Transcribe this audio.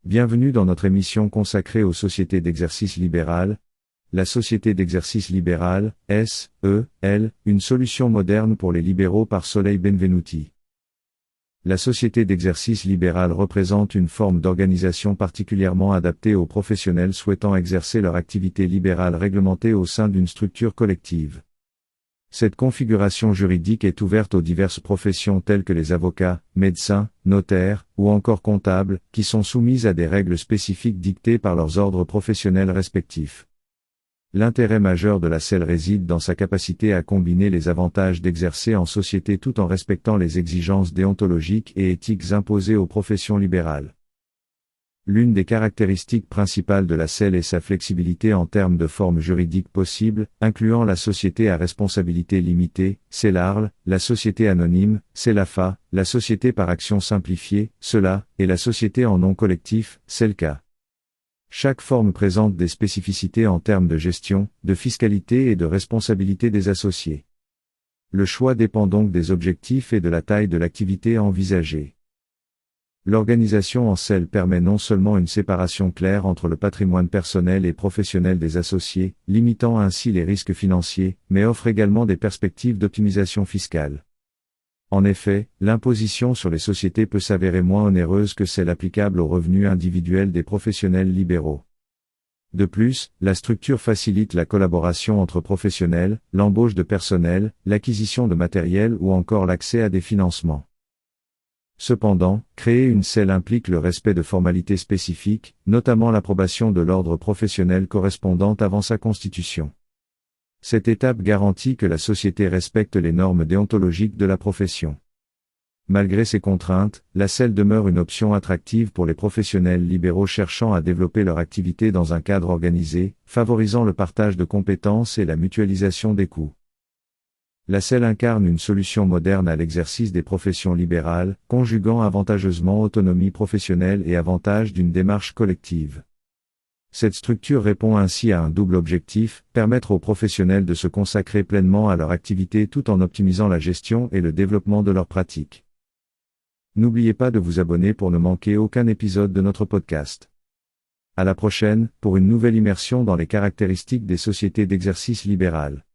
Bienvenue dans notre émission consacrée aux sociétés d'exercice libéral. La société d'exercice libéral, S.E.L., une solution moderne pour les libéraux par Soleil Benvenuti. La société d'exercice libéral représente une forme d'organisation particulièrement adaptée aux professionnels souhaitant exercer leur activité libérale réglementée au sein d'une structure collective. Cette configuration juridique est ouverte aux diverses professions telles que les avocats, médecins, notaires, ou encore comptables, qui sont soumises à des règles spécifiques dictées par leurs ordres professionnels respectifs. L'intérêt majeur de la SEL réside dans sa capacité à combiner les avantages d'exercer en société tout en respectant les exigences déontologiques et éthiques imposées aux professions libérales. L'une des caractéristiques principales de la SEL est sa flexibilité en termes de formes juridiques possibles, incluant la société à responsabilité limitée, SELARL, la société anonyme, SELAFA, la société par action simplifiée, SELA, et la société en nom collectif, SELCA. Chaque forme présente des spécificités en termes de gestion, de fiscalité et de responsabilité des associés. Le choix dépend donc des objectifs et de la taille de l'activité envisagée. L'organisation en SEL permet non seulement une séparation claire entre le patrimoine personnel et professionnel des associés, limitant ainsi les risques financiers, mais offre également des perspectives d'optimisation fiscale. En effet, l'imposition sur les sociétés peut s'avérer moins onéreuse que celle applicable aux revenus individuels des professionnels libéraux. De plus, la structure facilite la collaboration entre professionnels, l'embauche de personnel, l'acquisition de matériel ou encore l'accès à des financements. Cependant, créer une SEL implique le respect de formalités spécifiques, notamment l'approbation de l'ordre professionnel correspondant avant sa constitution. Cette étape garantit que la société respecte les normes déontologiques de la profession. Malgré ces contraintes, la SEL demeure une option attractive pour les professionnels libéraux cherchant à développer leur activité dans un cadre organisé, favorisant le partage de compétences et la mutualisation des coûts. La SEL incarne une solution moderne à l'exercice des professions libérales, conjuguant avantageusement autonomie professionnelle et avantage d'une démarche collective. Cette structure répond ainsi à un double objectif, permettre aux professionnels de se consacrer pleinement à leur activité tout en optimisant la gestion et le développement de leurs pratiques. N'oubliez pas de vous abonner pour ne manquer aucun épisode de notre podcast. À la prochaine, pour une nouvelle immersion dans les caractéristiques des sociétés d'exercice libéral.